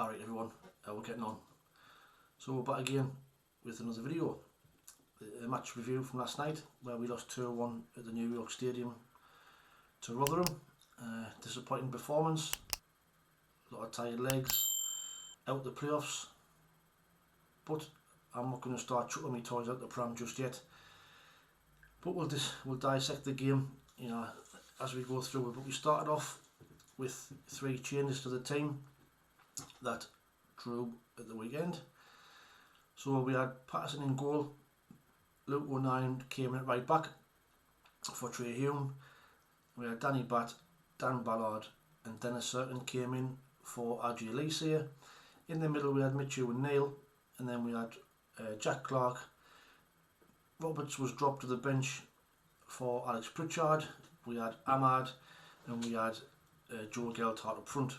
Alright everyone, how we're getting on. So we're back again with another video. A match review from last night where we lost 2-1 at the New York Stadium to Rotherham. Disappointing performance, a lot of tired legs, out the playoffs. But I'm not going to start chucking my toys out the pram just yet. But we'll dissect the game, as we go through it. But we started off with 3 changes to the team that drew at the weekend. So we had Patterson in goal, Luke O'Nien came in at right back for Trey Hume, we had Danny Batt, Dan Ballard and Dennis Serkin came in for RG Alicia. In the middle we had Mitchell and Neil, and then we had Jack Clark. Roberts was dropped to the bench for Alex Pritchard. We had Ahmad and we had Joe Geltart up front.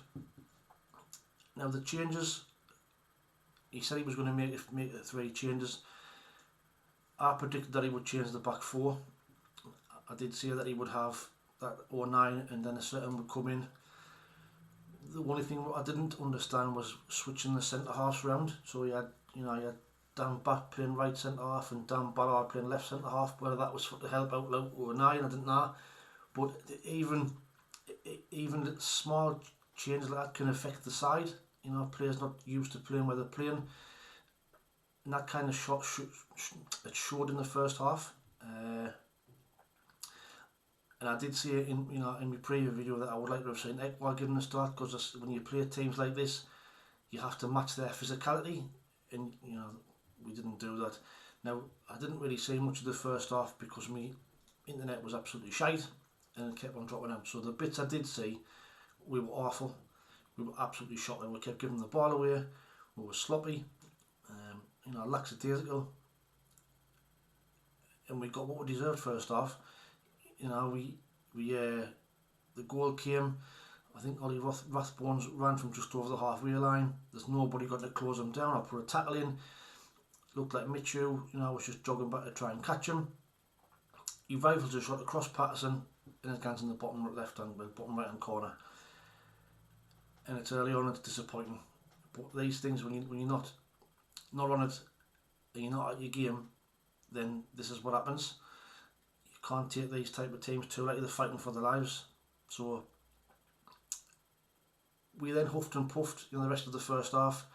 Now the changes, he said he was going to make it 3 changes. I predicted that he would change the back 4. I did say that he would have that 09 and then a certain would come in. The only thing I didn't understand was switching the centre halves round. So he had, he had Dan Batt playing right centre half and Dan Ballard playing left centre half. Whether that was to help out Luke 09, I didn't know. But even small changes like that can affect the side. Players not used to playing where they're playing, and that kind of it showed in the first half. And I did say in my previous video that I would like to have seen Ekwa given a start, because when you play teams like this, you have to match their physicality, and we didn't do that. Now I didn't really see much of the first half because my internet was absolutely shite and it kept on dropping out. So the bits I did see, we were awful. We were absolutely shocking. We kept giving the ball away. We were sloppy, lackadaisical, and we got what we deserved first half. The goal came. I think Ollie Rathbones ran from just over the halfway line. There's nobody got to close him down. I put a tackle in. Looked like Mitchell, was just jogging back to try and catch him. He rifles a shot across Patterson, and it lands in the bottom right hand corner. And it's early on, it's disappointing. But these things, when you're not on it, and you're not at your game, then this is what happens. You can't take these type of teams too lightly. They're fighting for their lives. So we then huffed and puffed the rest of the first half.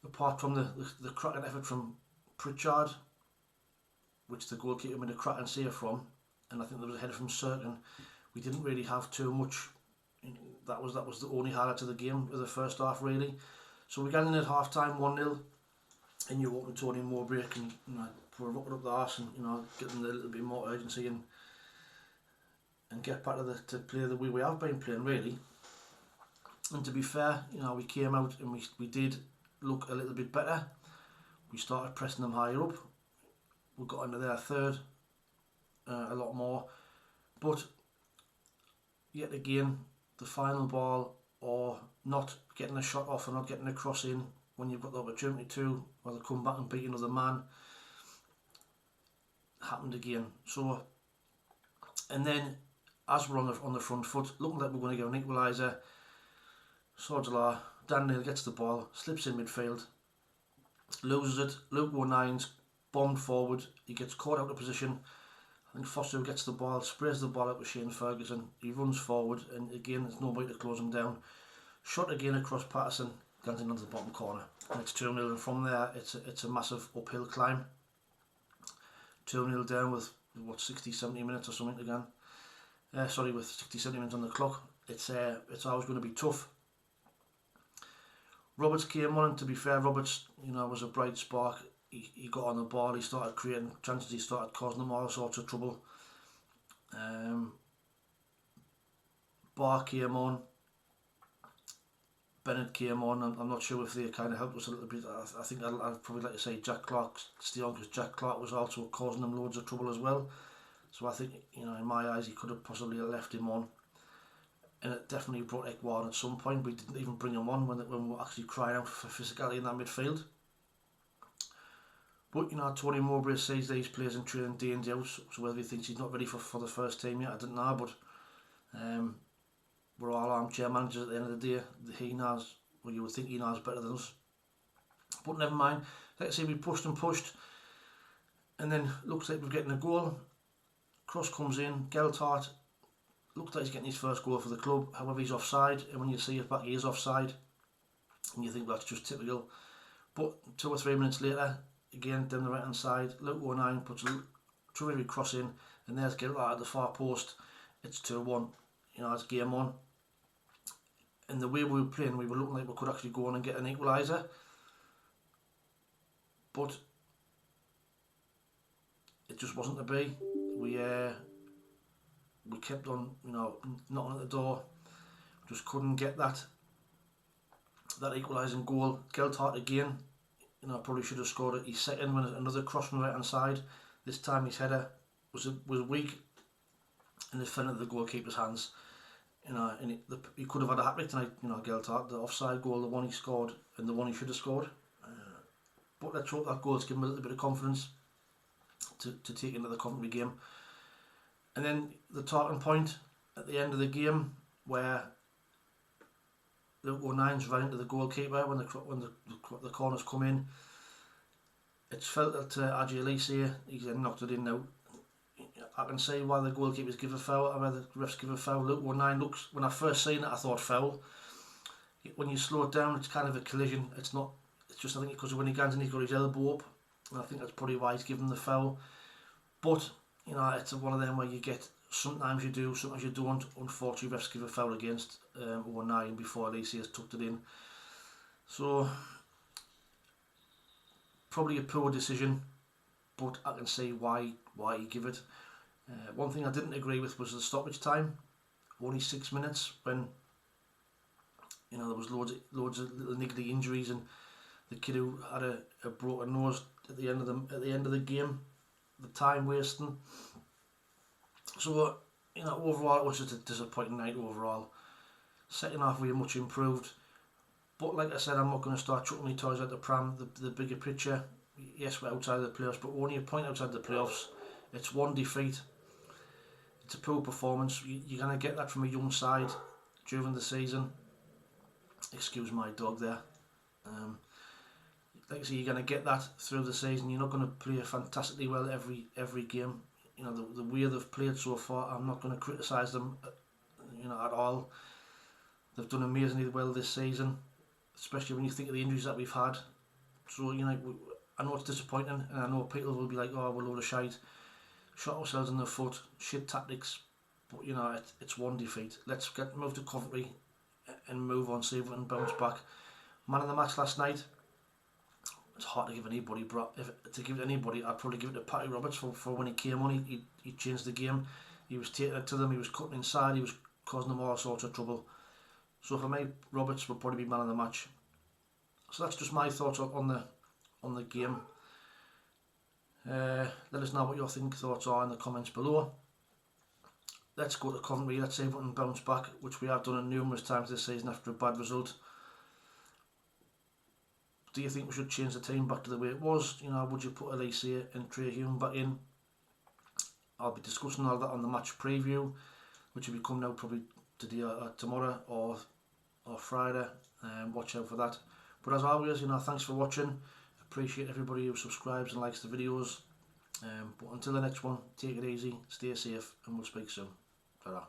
Apart from the cracking effort from Pritchard, which the goalkeeper made a cracking save from, and I think there was a header from Serkin. We didn't really have too much. That was the only highlight of the game of the first half, really. So we got in at half time 1-0, and you open Tony Mowbray and put a rocket up the arse and get them a little bit more urgency and get back to play the way we have been playing, really. And to be fair, we came out and we did look a little bit better. We started pressing them higher up. We got into their third a lot more, but yet again, the final ball, or not getting a shot off or not getting a cross in when you've got the opportunity to, or they come back and beat another man, happened again. So, and then as we're on the front foot, looking like we're going to get an equaliser, Sodala, Dan Neil gets the ball, slips in midfield, loses it. Luke O'Nien's bombed forward, he gets caught out of position. I think Foster gets the ball, sprays the ball out with Shane Ferguson. He runs forward, and again, there's nobody to close him down. Shot again across Patterson, landing onto the bottom corner, and it's 2-0. And from there, it's a massive uphill climb. 2-0 down with 60-70 minutes or something again. With 60-70 minutes on the clock. It's always going to be tough. Roberts came on, and to be fair, Roberts, was a bright spark. He got on the ball, he started creating chances, he started causing them all sorts of trouble. Barr came on, Bennett came on, and I'm not sure if they kind of helped us a little bit. I think I'd probably like to say Jack Clark stay on, because Jack Clark was also causing them loads of trouble as well. So I think, in my eyes, he could have possibly left him on. And it definitely brought Ekwa on at some point. We didn't even bring him on when we were actually crying out for physicality in that midfield. But Tony Mowbray sees these players in training day in day out, so whether he thinks he's not ready for the first team yet, I don't know. But we're all armchair managers at the end of the day. He knows well, you would think United is better than us. But never mind. Like I say, we pushed and pushed, and then looks like we're getting a goal. Cross comes in, Geltart looks like he's getting his first goal for the club. However, he's offside, and when you see it back, he is offside, and you think that's just typical. But 2 or 3 minutes later, again down the right hand side, Luke O'Neill puts a terrific cross in, and there's Geltart at the far post. It's 2-1. You know, it's game on. And the way we were playing, we were looking like we could actually go on and get an equaliser. But it just wasn't to be. We kept on, you know, knocking at the door. Just couldn't get that equalising goal. Geltart again, you know, probably should have scored his second when another cross from the right hand side. This time his header was weak, and it fell into the goalkeeper's hands. You know, and he could have had a hat-trick tonight. You know, Geltart, the offside goal, the one he scored, and the one he should have scored. But let's hope that goal's given him a little bit of confidence to take into the Coventry game. And then the talking point at the end of the game, where Luke O'Nine's ran into the goalkeeper when the corners come in. It's felt to Adji Elise, he's then knocked it in now. I can see why the goalkeepers give a foul, or why the refs give a foul. Luke O'Nine looks, when I first seen it, I thought foul. When you slow it down, it's kind of a collision. It's not. It's just, I think, because when he gets in, he's got his elbow up, and I think that's probably why he's given the foul. But you know, it's one of them where you get, sometimes you do, sometimes you don't. Unfortunately, refs give a foul against O'Nine before Elise has tucked it in. So probably a poor decision, but I can see why he give it. One thing I didn't agree with was the stoppage time, only 6 minutes, when you know there was loads of little niggly injuries, and the kid who had a broken nose at the end of the game, the time wasting. So you know, overall it was just a disappointing night overall. Second half we were much improved, but like I said, I'm not going to start chucking my toys at the pram. The bigger picture, yes, we're outside the playoffs, but we're only a point outside the playoffs. It's one defeat. It's a poor performance. You're going to get that from a young side during the season. Excuse my dog there. Like I say, you're going to get that through the season. You're not going to play fantastically well every game. You know, the way they've played so far, I'm not going to criticise them, you know, at all. They've done amazingly well this season, especially when you think of the injuries that we've had. So, you know, I know it's disappointing, and I know people will be like, oh, we're a load of shite. Shot ourselves in the foot, shit tactics, but you know, it's one defeat. Let's move to Coventry and move on, see if we can bounce back. Man of the match last night, it's hard to give anybody, I'd probably give it to Patty Roberts for when he came on. He changed the game. He was taking it to them, he was cutting inside, he was causing them all sorts of trouble. So for me, Roberts would probably be man of the match. So that's just my thoughts on the game. Let us know what your thoughts are in the comments below. Let's go to Coventry, let's see if we can bounce back, which we have done numerous times this season after a bad result. Do you think we should change the team back to the way it was? You know, would you put Elise and Trey Hume back in? I'll be discussing all that on the match preview, which will be coming out probably today or tomorrow or Friday. Watch out for that. But as always, you know, thanks for watching. Appreciate everybody who subscribes and likes the videos. But until the next one, take it easy, stay safe, and we'll speak soon. Ta-ra.